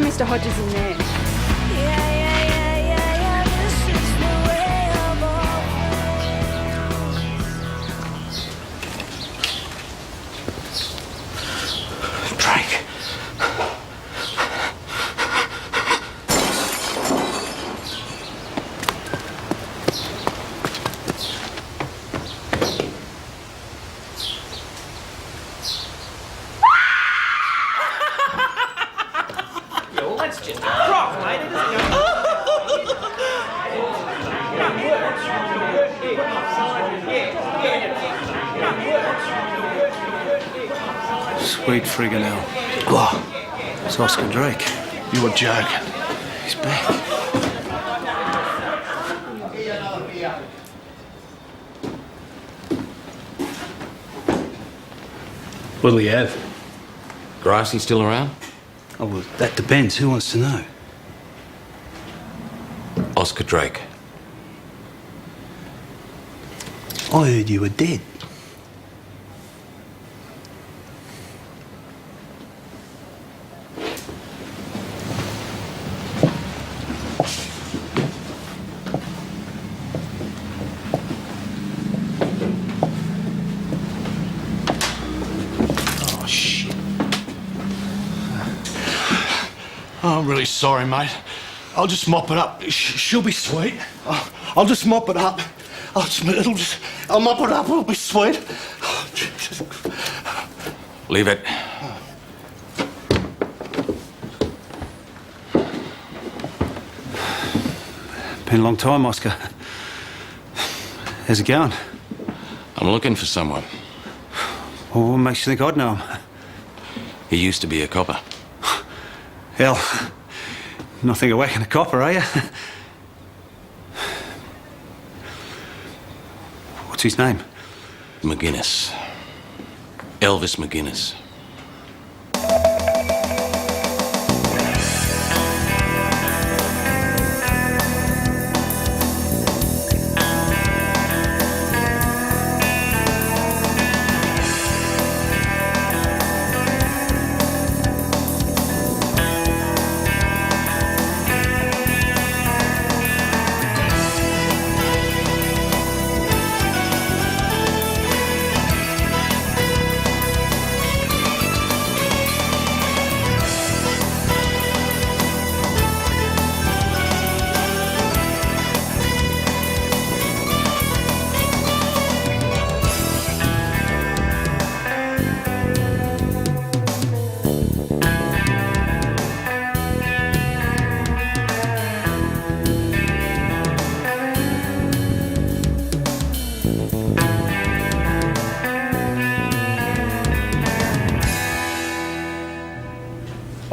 Mr. Hodges in there. Drake. Sweet friggin' hell. What? It's Oscar Drake. You were joking. He's back. What'll he have? Grassy still around? Oh, well, that depends. Who wants to know? Oscar Drake. I heard you were dead. Oh, shit. Oh, I'm really sorry, mate. I'll just mop it up. She'll be sweet. I'll just mop it up. I'll mop it up. It'll be sweet. Oh, Jesus. Leave it. Been a long time, Oscar. How's it going? I'm looking for someone. Well, what makes you think I'd know him? He used to be a copper. Hell, nothing of whacking a copper, are you? What's his name? McGuinness. Elvis McGuinness.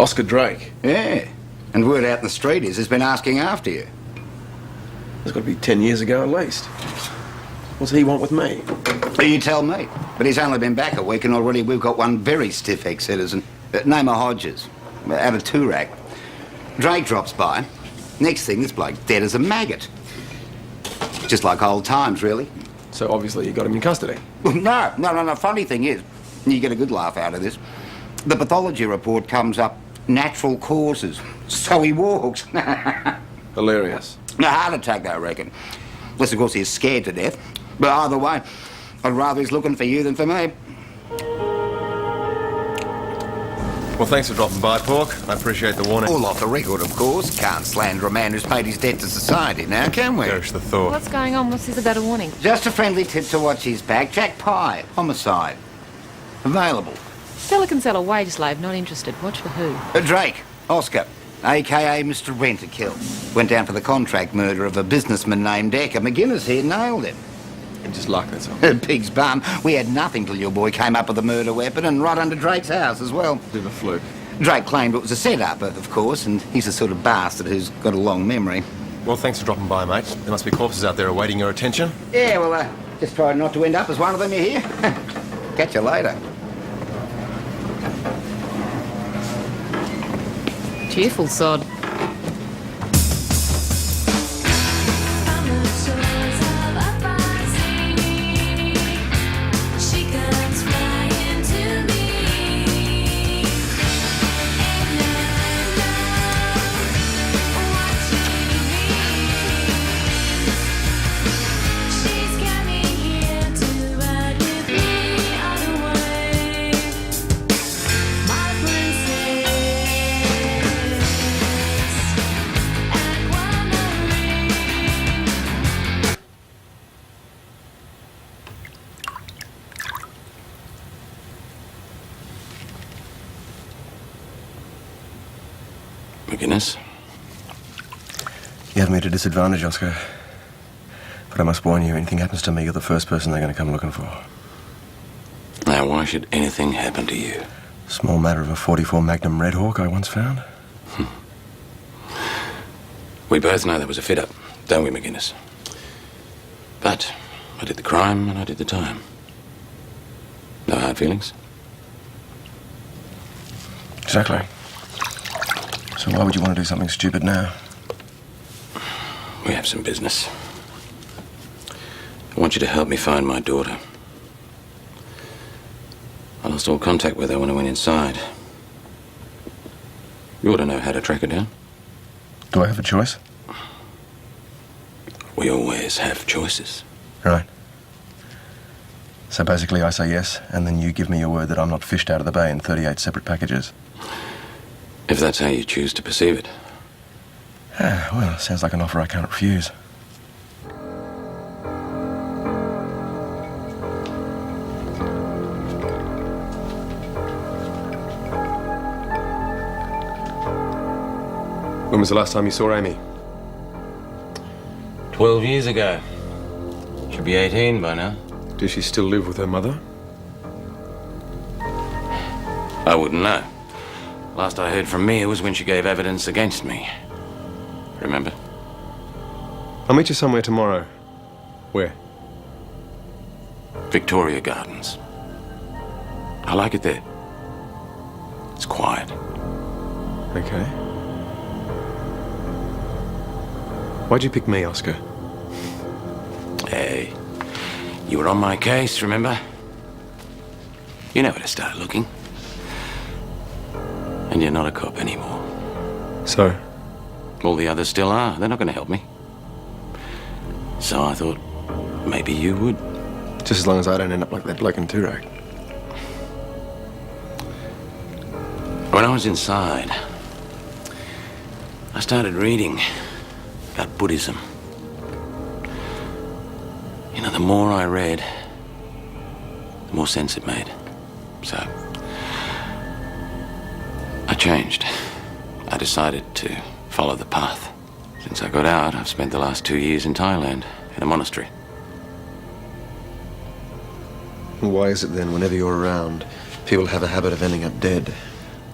Oscar Drake. Yeah. And word out in the street is he's been asking after you. It's got to be 10 years ago at least. What's he want with me? You tell me. But he's only been back a week and already we've got one very stiff ex-citizen. Name of Hodges. Out of Toorak. Drake drops by. Next thing, this bloke dead as a maggot. Just like old times, really. So obviously you got him in custody. Well, no. Funny thing is, you get a good laugh out of this. The pathology report comes up natural causes. So he walks. Hilarious. A heart attack, I reckon. Unless, of course, he's scared to death. But either way, I'd rather he's looking for you than for me. Well, thanks for dropping by, Pork. I appreciate the warning. All off the record, of course. Can't slander a man who's paid his debt to society now, can we? Perish the thought. What's going on? What's this about a warning? Just a friendly tip to watch his back. Jack Pye, homicide. Available. Seller can sell a wage slave, not interested. Watch for who? Drake, Oscar, a.k.a. Mr. Rent-a-Kill. Went down for the contract murder of a businessman named Decker. McGuinness here nailed him. Just luck, that's all. Pig's bum. We had nothing till your boy came up with a murder weapon and right under Drake's house as well. Bit of a fluke. Drake claimed it was a setup, of course, and he's the sort of bastard who's got a long memory. Well, thanks for dropping by, mate. There must be corpses out there awaiting your attention. Yeah, well, just try not to end up as one of them, you hear? Catch you later. Cheerful sod. McGuinness? You have me at a disadvantage, Oscar. But I must warn you, anything happens to me, you're the first person they're going to come looking for. Now, why should anything happen to you? Small matter of a 44 Magnum Red Hawk I once found. We both know that was a fit-up, don't we, McGuinness? But I did the crime and I did the time. No hard feelings? Exactly. So why would you want to do something stupid now? We have some business. I want you to help me find my daughter. I lost all contact with her when I went inside. You ought to know how to track her down. Do I have a choice? We always have choices. Right. So basically I say yes, and then you give me your word that I'm not fished out of the bay in 38 separate packages. If that's how you choose to perceive it. Ah, well, sounds like an offer I can't refuse. When was the last time you saw Amy? 12 years ago. Should be 18 by now. Does she still live with her mother? I wouldn't know. Last I heard from Mia was when she gave evidence against me. Remember? I'll meet you somewhere tomorrow. Where? Victoria Gardens. I like it there. It's quiet. Okay. Why'd you pick me, Oscar? Hey, you were on my case, remember? You know where to start looking. And you're not a cop anymore. So? All the others still are. They're not going to help me. So I thought maybe you would. Just as long as I don't end up like that bloke in Toorak. When I was inside, I started reading about Buddhism. You know, the more I read, the more sense it made. So I changed. I decided to follow the path. Since I got out, I've spent the last 2 years in Thailand, in a monastery. Why is it then, whenever you're around, people have a habit of ending up dead?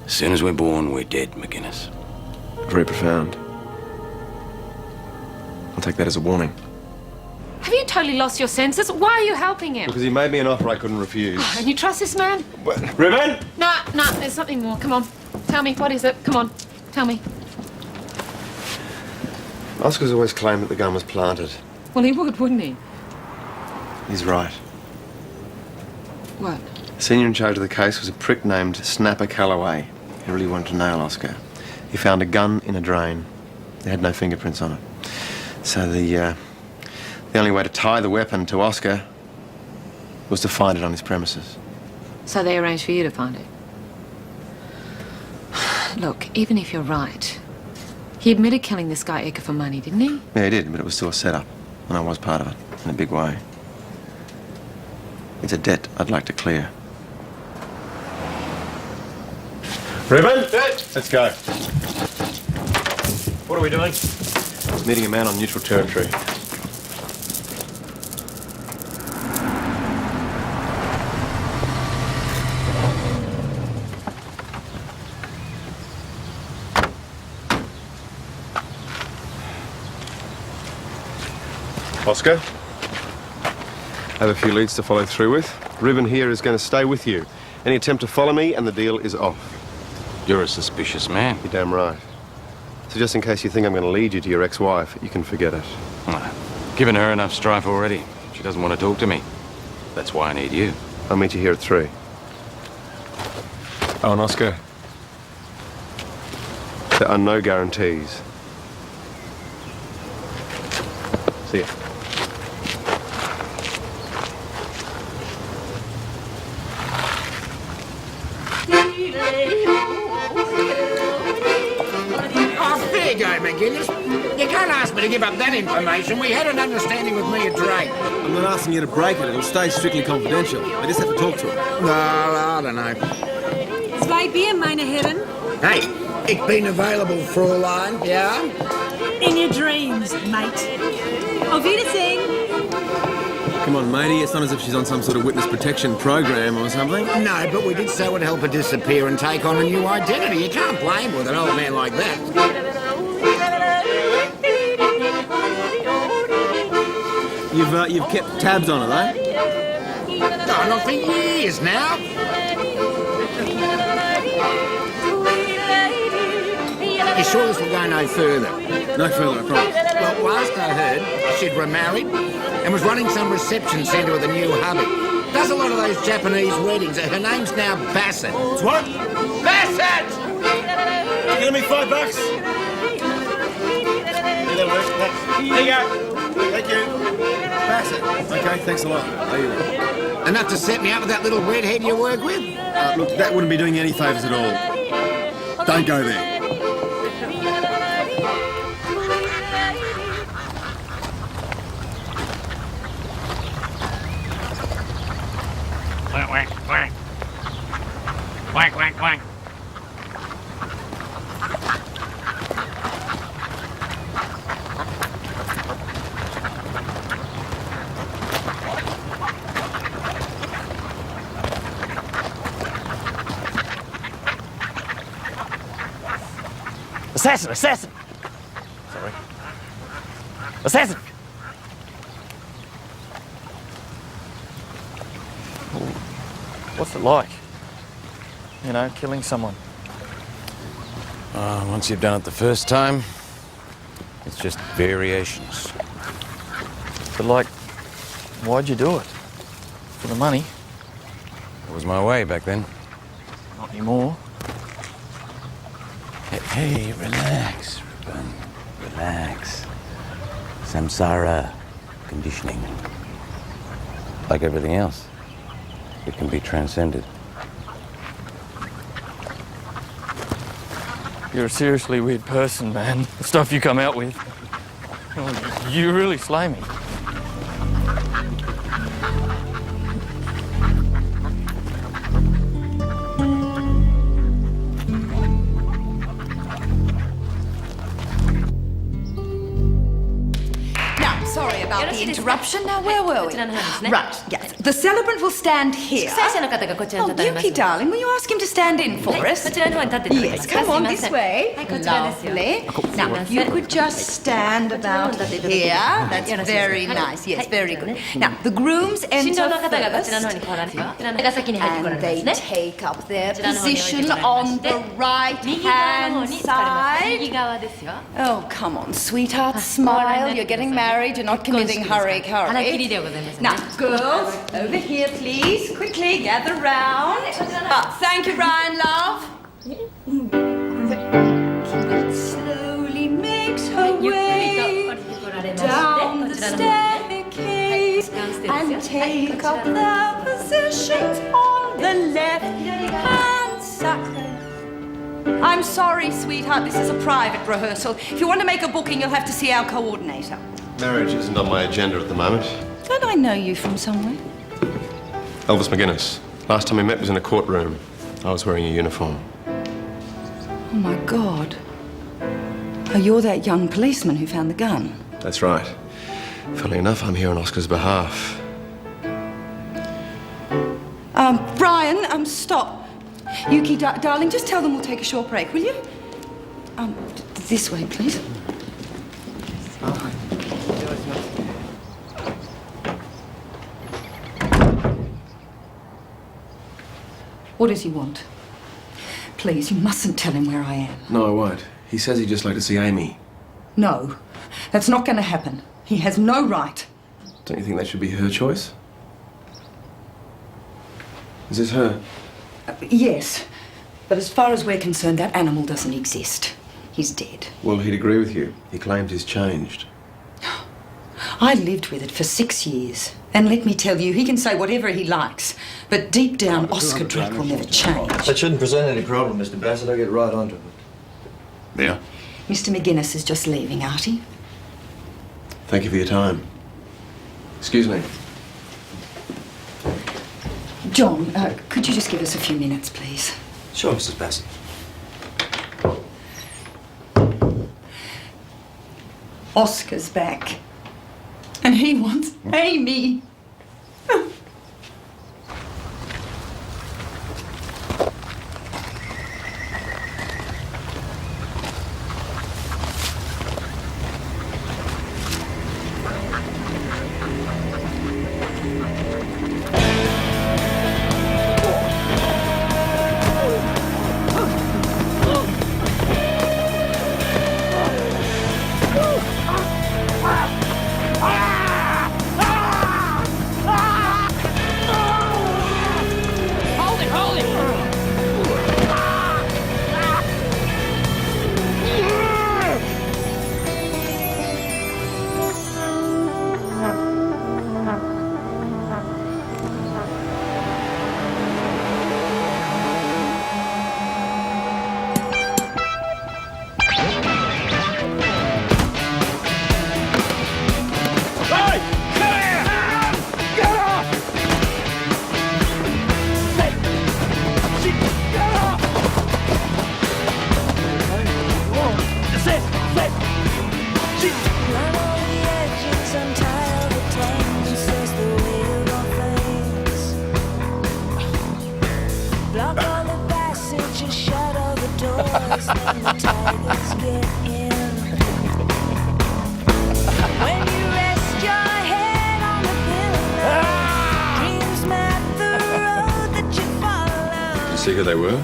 As soon as we're born, we're dead, McGuinness. Very profound. I'll take that as a warning. Have you totally lost your senses? Why are you helping him? Because he made me an offer I couldn't refuse. And you trust this man? Ruben! No, there's something more. Come on. Tell me, what is it? Come on, tell me. Oscar's always claimed that the gun was planted. Well, he would, wouldn't he? He's right. What? Senior in charge of the case was a prick named Snapper Calloway. He really wanted to nail Oscar. He found a gun in a drain. It had no fingerprints on it. So the only way to tie the weapon to Oscar was to find it on his premises. So they arranged for you to find it? Look, even if you're right, he admitted killing this guy Eka for money, didn't he? Yeah, he did, but it was still a setup, and I was part of it, in a big way. It's a debt I'd like to clear. Ruben! Let's go. What are we doing? Meeting a man on neutral territory. Oscar, I have a few leads to follow through with. Ruben here is going to stay with you. Any attempt to follow me and the deal is off. You're a suspicious man. You're damn right. So just in case you think I'm going to lead you to your ex-wife, you can forget it. I've given her enough strife already. She doesn't want to talk to me. That's why I need you. I'll meet you here at 3. Oh, and Oscar, there are no guarantees. See ya. Oh, there you go, McGuinness. You can't ask me to give up that information. We had an understanding with me and Drake. I'm not asking you to break it. It'll stay strictly confidential. I just have to talk to him. No, I don't know. 2 Bier, meine Herren. Hey, ik ben available, Fräulein, yeah? In your dreams, mate. Auf Wiedersehen. Come on, matey. It's not as if she's on some sort of witness protection program or something. No, but we did so would help her disappear and take on a new identity. You can't blame her with an old man like that. You've kept tabs on her, though? Oh, not for years now. You sure this will go no further? No further, I promise. Well, last I heard, she'd remarried and was running some reception centre with a new hubby. Does a lot of those Japanese weddings. Her name's now Bassett. It's what? Bassett! Give me $5. Yeah, that'll work. Thanks. There you go. Thank you. Bassett. Okay, thanks a lot. There you go. Enough to set me up with that little redhead you work with? Look, that wouldn't be doing you any favours at all. Don't go there. Quack, quack, quack. Quack, quack, quack. Assassin! Assassin! Sorry. Assassin! What's it like? You know, killing someone? Once you've done it the first time, it's just variations. But like, why'd you do it? For the money? It was my way back then. Not anymore. Hey, relax, Ruben. Relax. Samsara conditioning. Like everything else, it can be transcended. You're a seriously weird person, man. The stuff you come out with. Oh, you really slay me. Now, sorry about the interruption. Now, where were we? Right, yes. The celebrant will stand here. Oh, Yuki, darling, will you ask him to stand in for us? Yes, come on, this way. Lovely. Now, if you could just stand about here. That's very nice. Yes, very good. Now, the grooms enter first, and they take up their position on the right-hand side. Oh, come on, sweetheart, smile. You're getting married. You're not committing hurry. Now, girls, over here, please. Quickly, gather round. Thank you, Ryan, love. Slowly makes her way down the staircase and take up their positions on the left-hand side. I'm sorry, sweetheart, this is a private rehearsal. If you want to make a booking, you'll have to see our coordinator. Marriage isn't on my agenda at the moment. Don't I know you from somewhere? Elvis McGuinness. Last time we met was in a courtroom. I was wearing a uniform. Oh, my God. Oh, you're that young policeman who found the gun. That's right. Funnily enough, I'm here on Oscar's behalf. Brian, stop. Yuki, darling, just tell them we'll take a short break, will you? This way, please. What does he want? Please, you mustn't tell him where I am. No, I won't. He says he'd just like to see Amy. No, that's not going to happen. He has no right. Don't you think that should be her choice? Is this her? Yes, but as far as we're concerned, that animal doesn't exist. He's dead. Well, he'd agree with you. He claims he's changed. I lived with it for 6 years. And let me tell you, he can say whatever he likes. But deep down, Oscar Drake will never change. That shouldn't present any problem, Mr. Bassett. I'll get right onto it. Yeah. Mr. McGuinness is just leaving, Artie. Thank you for your time. Excuse me. John, could you just give us a few minutes, please? Sure, Mrs. Bassett. Oscar's back. And he wants Amy. See who they were?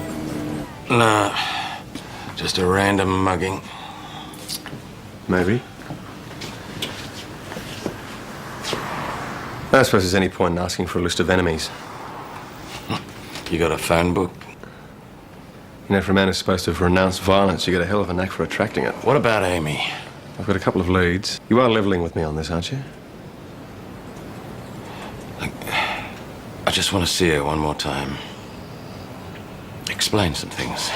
Nah, just a random mugging. Maybe. I don't suppose there's any point in asking for a list of enemies. You got a phone book? You know, for a man who's supposed to have renounced violence, you get a hell of a knack for attracting it. What about Amy? I've got a couple of leads. You are leveling with me on this, aren't you? I just want to see her one more time. Explain some things.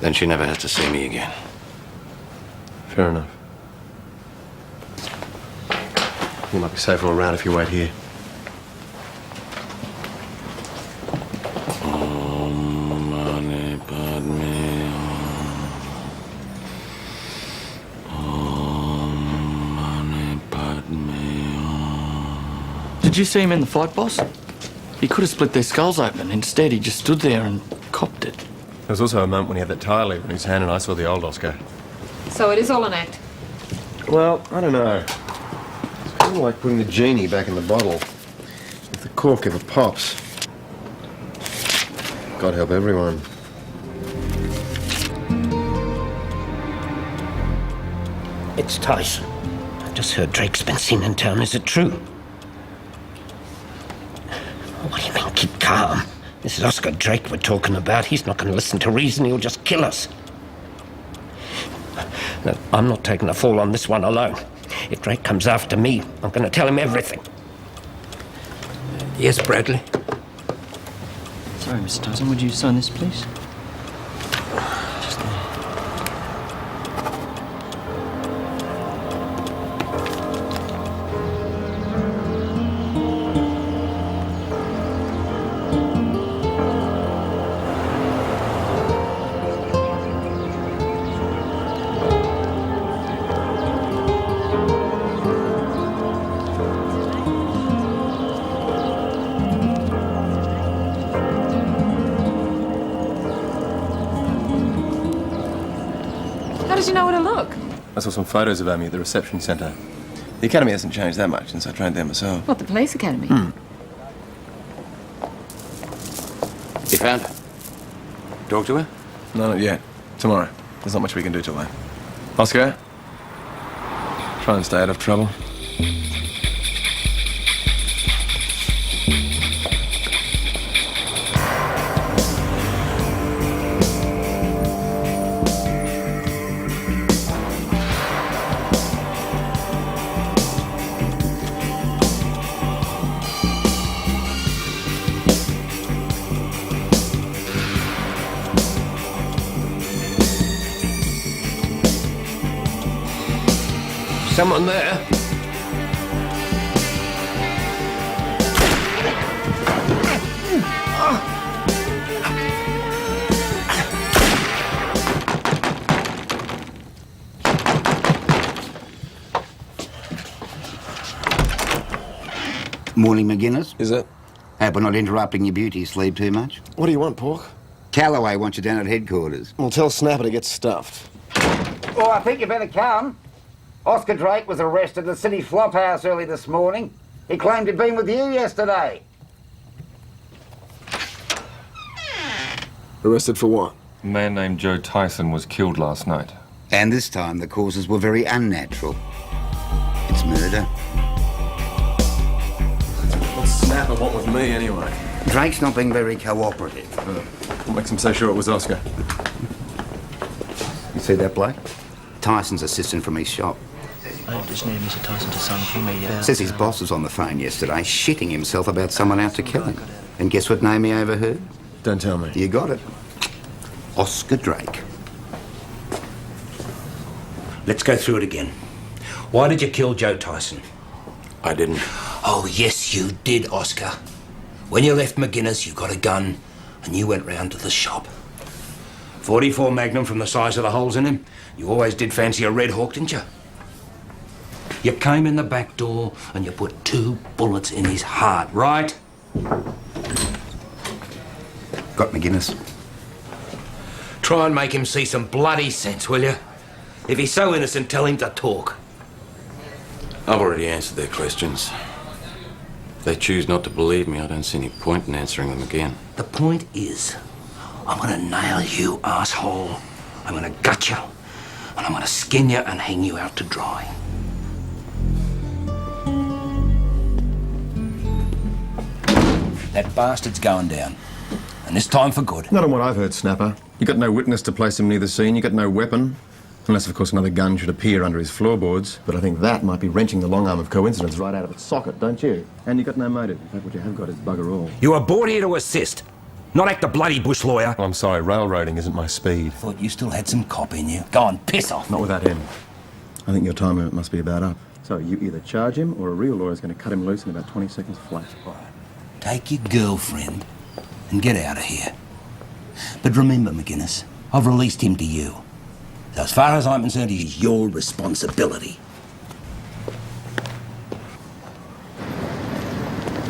Then she never has to see me again. Fair enough. You might be safer all around if you wait here. Did you see him in the fight, boss? He could have split their skulls open. Instead, he just stood there and copped it. There was also a moment when he had that tire lever in his hand and I saw the old Oscar. So it is all an act. Well, I don't know. It's kind of like putting the genie back in the bottle. If the cork ever pops. God help everyone. It's Tyson. I just heard Drake's been seen in town. Is it true? What do you mean, keep calm? This is Oscar Drake we're talking about. He's not going to listen to reason. He'll just kill us. No, I'm not taking the fall on this one alone. If Drake comes after me, I'm going to tell him everything. Yes, Bradley? Sorry, Mr. Tyson, would you sign this, please? Just there. How did you know where to look? I saw some photos of Amy at the reception centre. The academy hasn't changed that much since I trained there myself. What, the police academy? You found her? Talk to her? No, not yet. Tomorrow. There's not much we can do till then. Oscar? Try and stay out of trouble. Someone there? Morning, McGuinness. Is it? Hope we're not interrupting your beauty sleep too much. What do you want, Pork? Calloway wants you down at headquarters. Well, tell Snapper to get stuffed. Oh, I think you better come. Oscar Drake was arrested at the city flophouse early this morning. He claimed he'd been with you yesterday. Arrested for what? A man named Joe Tyson was killed last night. And this time the causes were very unnatural. It's murder. What's Snapper want with me, anyway? Drake's not being very cooperative. What makes him so sure it was Oscar? You see that bloke? Tyson's assistant from his shop. I just need Mr. Tyson to sign for me. Says his boss was on the phone yesterday, shitting himself about someone out to kill him. And guess what name he overheard? Don't tell me. You got it. Oscar Drake. Let's go through it again. Why did you kill Joe Tyson? I didn't. Oh, yes, you did, Oscar. When you left McGuinness, you got a gun and you went round to the shop. 44 Magnum from the size of the holes in him. You always did fancy a Red Hawk, didn't you? You came in the back door and you put 2 bullets in his heart, right? Got McGuinness. Try and make him see some bloody sense, will you? If he's so innocent, tell him to talk. I've already answered their questions. If they choose not to believe me, I don't see any point in answering them again. The point is, I'm gonna nail you, asshole. I'm gonna gut you, and I'm gonna skin you and hang you out to dry. That bastard's going down. And this time for good. Not on what I've heard, Snapper. You got no witness to place him near the scene, you got no weapon. Unless, of course, another gun should appear under his floorboards. But I think that might be wrenching the long arm of coincidence right out of its socket, don't you? And you got no motive. In fact, what you have got is bugger all. You were brought here to assist, not act a bloody bush lawyer. Oh, I'm sorry, railroading isn't my speed. Thought you still had some cop in you. Go on, piss off. Not without him. I think your time limit must be about up. So you either charge him or a real lawyer's going to cut him loose in about 20 seconds flat. Take your girlfriend and get out of here. But remember, McGuinness, I've released him to you. So as far as I'm concerned, he's your responsibility.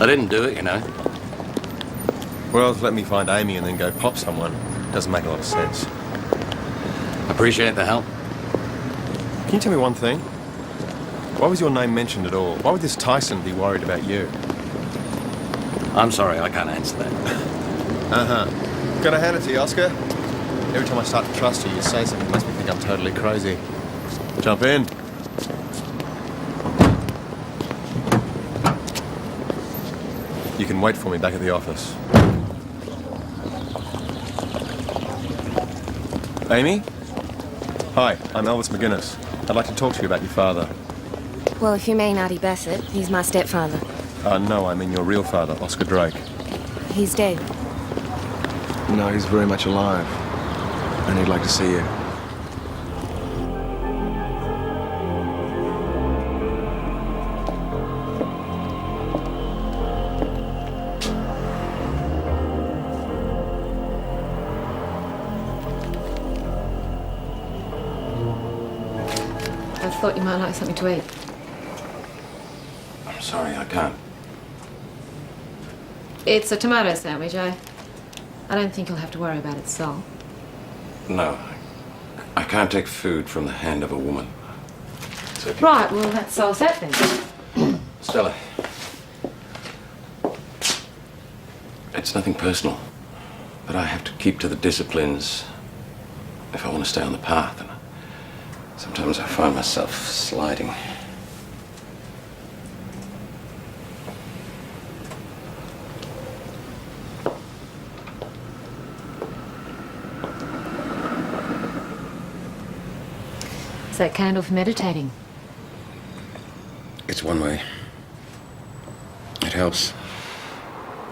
I didn't do it, you know. Well, let me find Amy and then go pop someone. Doesn't make a lot of sense. Appreciate the help. Can you tell me one thing? Why was your name mentioned at all? Why would this Tyson be worried about you? I'm sorry, I can't answer that. Gotta hand it to you, Oscar. Every time I start to trust you, you say something that makes me think I'm totally crazy. Jump in. You can wait for me back at the office. Amy? Hi, I'm Elvis McGuinness. I'd like to talk to you about your father. Well, if you mean Artie Bassett, he's my stepfather. No, I mean your real father, Oscar Drake. He's dead. No, he's very much alive. And he'd like to see you. I thought you might like something to eat. I'm sorry, I can't. It's a tomato sandwich. I don't think you'll have to worry about its soul. No, I can't take food from the hand of a woman. So if you- Right, well, that solves that then. Stella. It's nothing personal, but I have to keep to the disciplines if I want to stay on the path. And sometimes I find myself sliding. Is that candle for meditating? It's one way. It helps.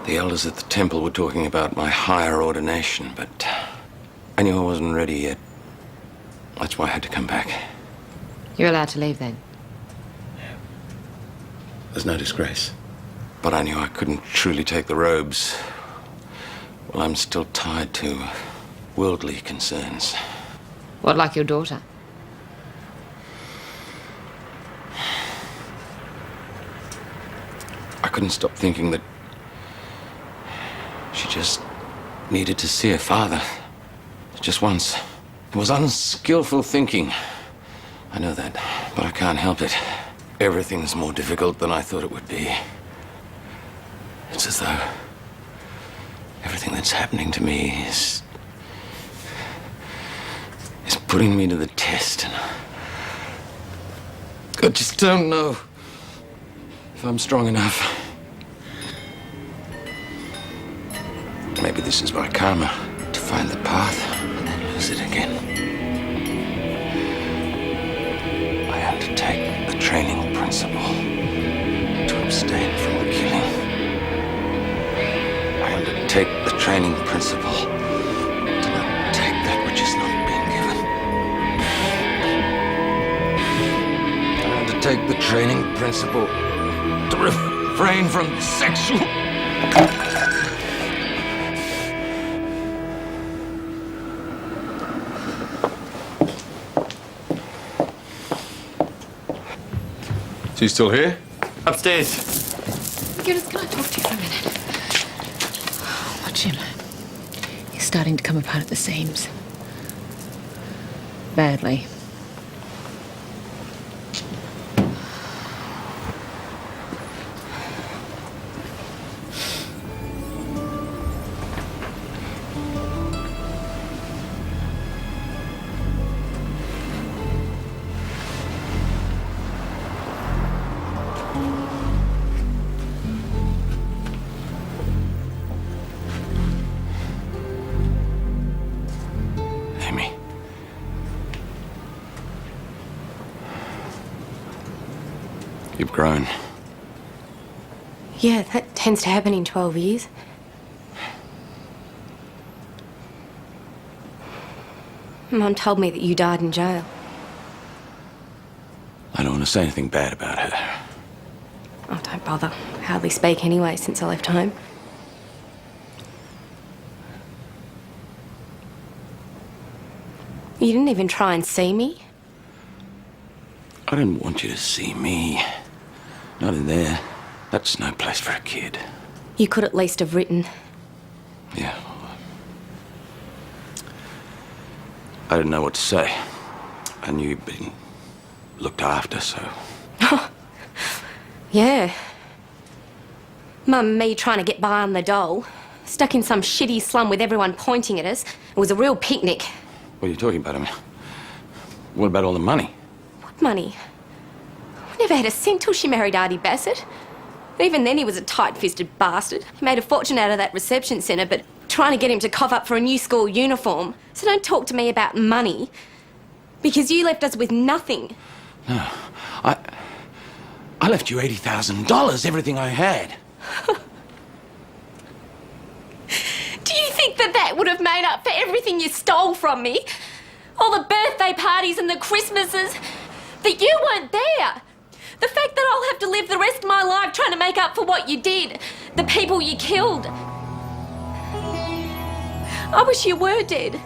The elders at the temple were talking about my higher ordination, but I knew I wasn't ready yet. That's why I had to come back. You're allowed to leave then. There's no disgrace. But I knew I couldn't truly take the robes. Well, I'm still tied to worldly concerns. What, like your daughter? I couldn't stop thinking that she just needed to see her father. Just once. It was unskillful thinking. I know that, but I can't help it. Everything's more difficult than I thought it would be. It's as though everything that's happening to me is putting me to the test, and I just don't know if I'm strong enough. Maybe this is my karma, to find the path and then lose it again. I have to take the training principle to abstain from the killing. I undertake the training principle to not take that which is not being given. I undertake the training principle to refrain from sexual... You still here? Upstairs. Goodness, can I talk to you for a minute? Watch him. He's starting to come apart at the seams. Badly. You've grown. Yeah, that tends to happen in 12 years. Mum told me that you died in jail. I don't want to say anything bad about her. Oh, don't bother. Hardly speak anyway since I left home. You didn't even try and see me? I didn't want you to see me. Not in there. That's no place for a kid. You could at least have written. Yeah. I didn't know what to say. I knew you'd been looked after, so... Yeah. Mum and me trying to get by on the dole. Stuck in some shitty slum with everyone pointing at us. It was a real picnic. What are you talking about? I mean, what about all the money? What money? We never had a cent till she married Artie Bassett. Even then he was a tight-fisted bastard. He made a fortune out of that reception centre, but trying to get him to cough up for a new school uniform. So don't talk to me about money. Because you left us with nothing. No, I left you $80,000, everything I had. Do you think that would have made up for everything you stole from me? All the birthday parties and the Christmases. That you weren't there. The fact that I'll have to live the rest of my life trying to make up for what you did. The people you killed. I wish you were dead.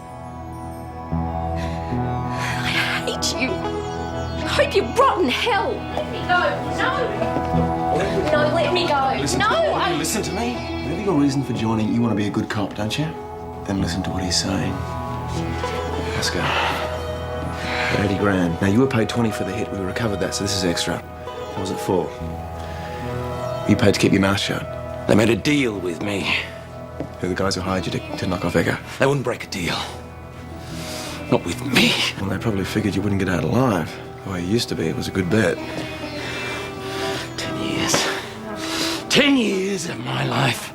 I hate you. I hope you rot in hell. Let me go. No. No, let me go. Listen to me. Whatever your reason for joining, you want to be a good cop, don't you? Then listen to what he's saying. Oscar, 80 grand. Now, you were paid 20 for the hit. We recovered that, so this is extra. What was it for? You paid to keep your mouth shut. They made a deal with me. Who are the guys who hired you to knock off Edgar? They wouldn't break a deal. Not with me. Well, they probably figured you wouldn't get out alive. The way you used to be, it was a good bet. 10 years. 10 years of my life.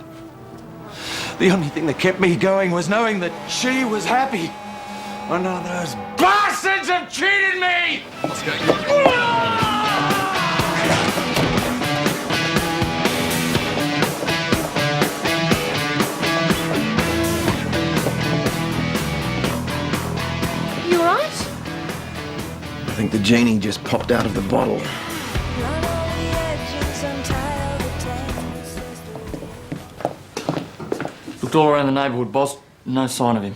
The only thing that kept me going was knowing that she was happy. Oh, no, those bastards have cheated me! Let's go. You all right? I think the genie just popped out of the bottle. Looked all around the neighbourhood, boss. No sign of him.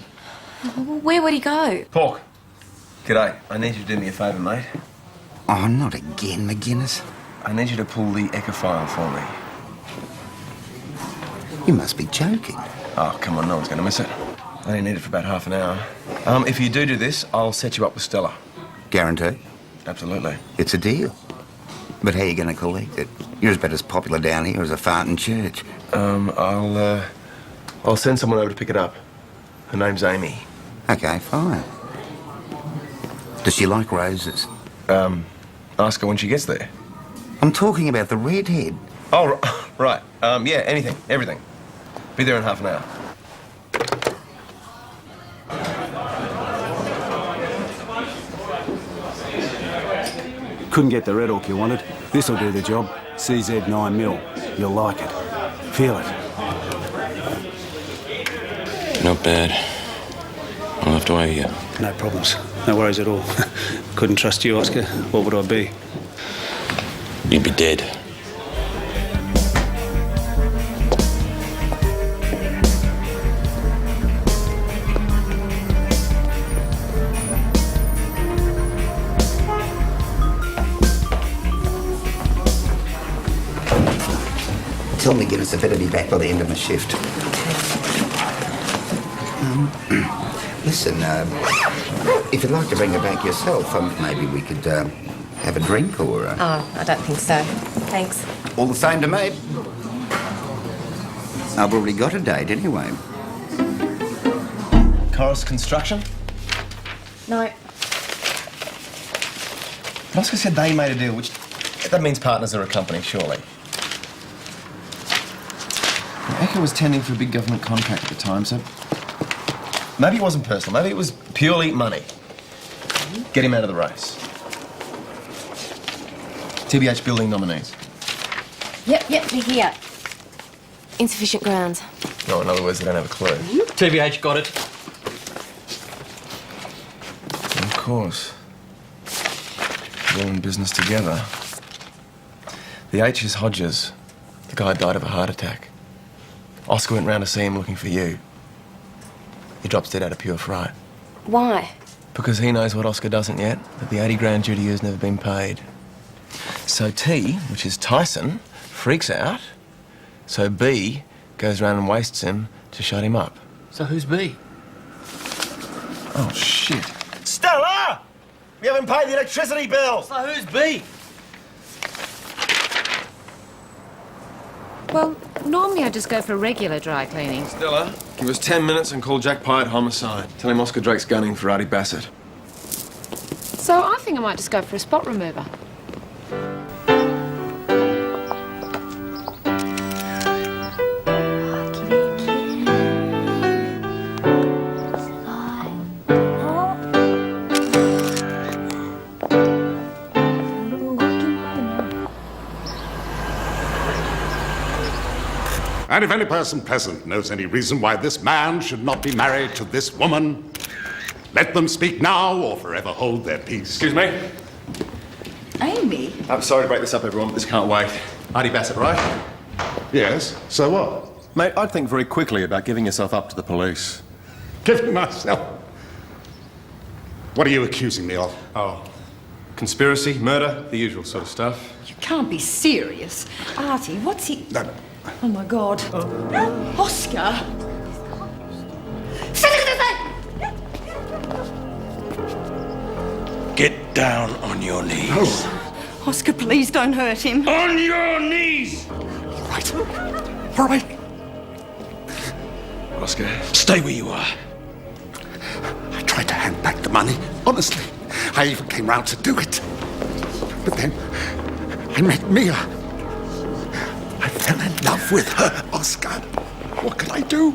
Where would he go? Pork. G'day. I need you to do me a favour, mate. Oh, not again, McGuinness. I need you to pull the Echo file for me. You must be joking. Oh, come on, no one's going to miss it. I only need it for about half an hour. If you do this, I'll set you up with Stella. Guarantee? Absolutely. It's a deal. But how are you going to collect it? You're about as popular down here as a fart in church. I'll send someone over to pick it up. Her name's Amy. Okay, fine. Does she like roses? Ask her when she gets there. I'm talking about the redhead. Oh, right. Yeah, anything, everything. Be there in half an hour. Couldn't get the Red Hawk you wanted. This'll do the job. CZ9mm. You'll like it. Feel it. Not bad. I'll have to wait here. No problems. No worries at all. Couldn't trust you, Oscar. What would I be? You'd be dead. Tell McGuinness I better be back by the end of my shift. Listen, if you'd like to bring her back yourself, maybe we could have a drink or... Oh, I don't think so. Thanks. All the same to me. I've already got a date anyway. Corus Construction? No. But Oscar said they made a deal, which... That means partners are a company, surely. Echo was tending for a big government contract at the time, so... Maybe it wasn't personal. Maybe it was purely money. Get him out of the race. TBH building nominees. Yep, they're here. Insufficient grounds. No, in other words, they don't have a clue. TBH got it. Of course. We're all in business together. The H is Hodges. The guy died of a heart attack. Oscar went round to see him looking for you. He drops dead out of pure fright. Why? Because he knows what Oscar doesn't yet, that the 80 grand due to you has never been paid. So T, which is Tyson, freaks out, so B goes round and wastes him to shut him up. So who's B? Oh, shit. Stella! We haven't paid the electricity bill! So who's B? Well, normally I just go for regular dry cleaning. Stella, give us 10 minutes and call Jack Pye at homicide. Tell him Oscar Drake's gunning for Artie Bassett. So I think I might just go for a spot remover. And if any person present knows any reason why this man should not be married to this woman, let them speak now or forever hold their peace. Excuse me? Amy? I'm sorry to break this up, everyone, but this can't wait. Artie Bassett, right? Yes, so what? Mate, I'd think very quickly about giving yourself up to the police. Giving myself? What are you accusing me of? Oh, conspiracy, murder, the usual sort of stuff. You can't be serious. Artie, what's he... No. Oh, my God. Oscar! Get down on your knees. Oh. Oscar, please don't hurt him. On your knees! Right. All right. Oscar? Stay where you are. I tried to hand back the money, honestly. I even came round to do it. But then I met Mia. I fell in love with her, Oscar. What could I do?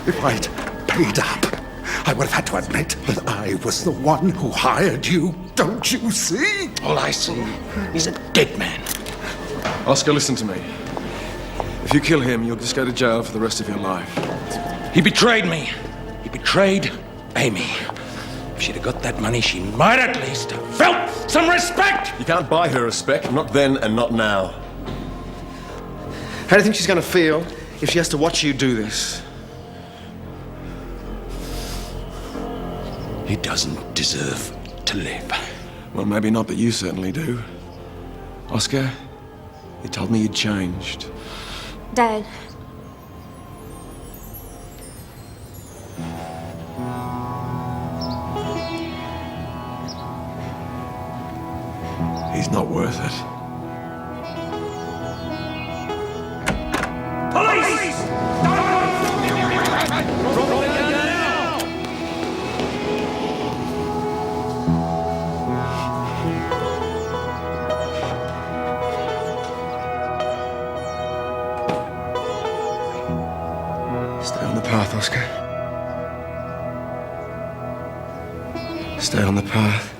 If I'd paid up, I would have had to admit that I was the one who hired you. Don't you see? All I see is a dead man. Oscar, listen to me. If you kill him, you'll just go to jail for the rest of your life. He betrayed me. He betrayed Amy. If she'd have got that money, she might at least have felt some respect. You can't buy her respect, not then and not now. How do you think she's going to feel if she has to watch you do this? He doesn't deserve to live. Well, maybe not, but you certainly do. Oscar, you told me you'd changed. Dad. He's not worth it. Police! Stay on the path, Oscar. Stay on the path.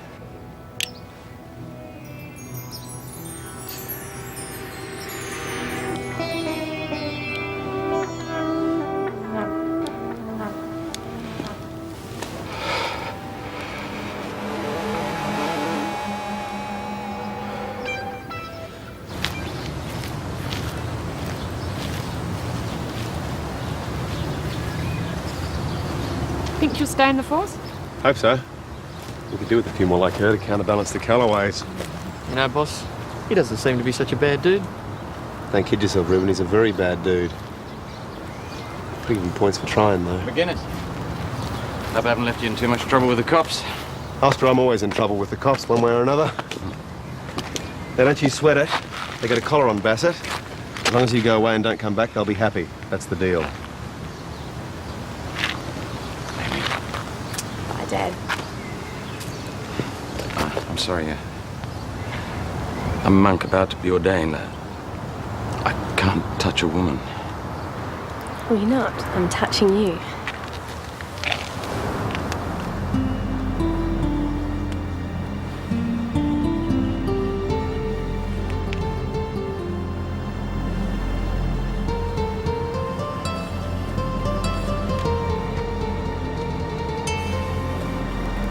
Think you'll stay in the force? Hope so. We could do with a few more like her to counterbalance the Callaways. You know, boss, he doesn't seem to be such a bad dude. Don't kid yourself, Ruben. He's a very bad dude. I'll give him points for trying, though. McGinnis. Hope I haven't left you in too much trouble with the cops. Oscar, I'm always in trouble with the cops, one way or another. Now, don't you sweat it. They got a collar on Bassett. As long as you go away and don't come back, they'll be happy. That's the deal. Bye, Dad. I'm sorry, I'm a monk about to be ordained. I can't touch a woman. Well, you're not. I'm touching you.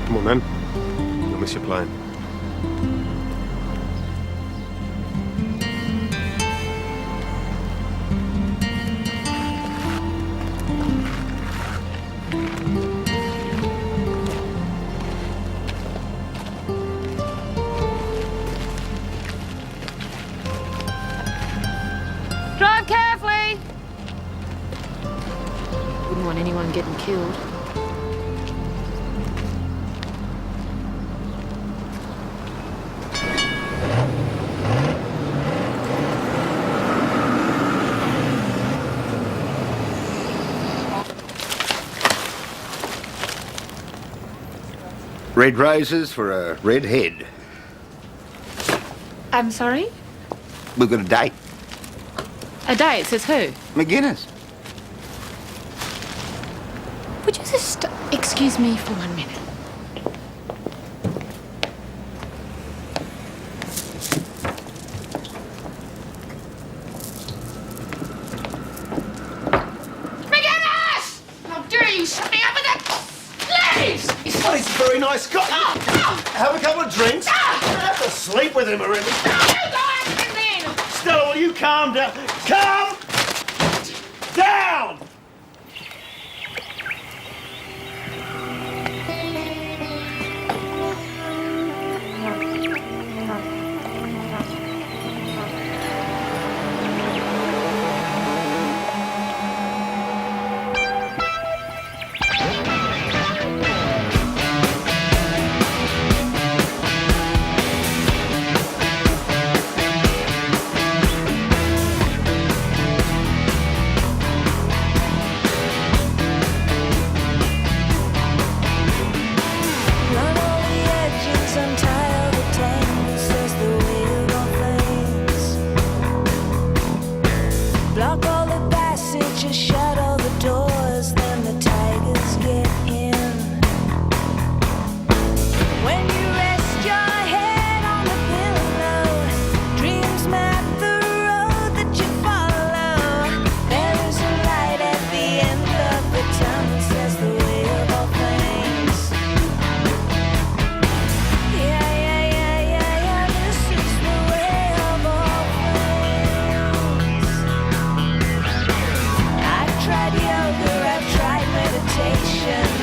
Come on, then. You'll miss your plane. Wouldn't want anyone getting killed. Red roses for a red head. I'm sorry? We've got a date. A date, says who? McGuinness. Would you just excuse me for 1 minute? McGuinness! How dare you shut me up in that... Please! Well, he's a very nice guy. Have a couple of drinks. Have to sleep with him already. Stella, will you calm down? Calm down!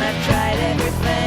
I've tried everything.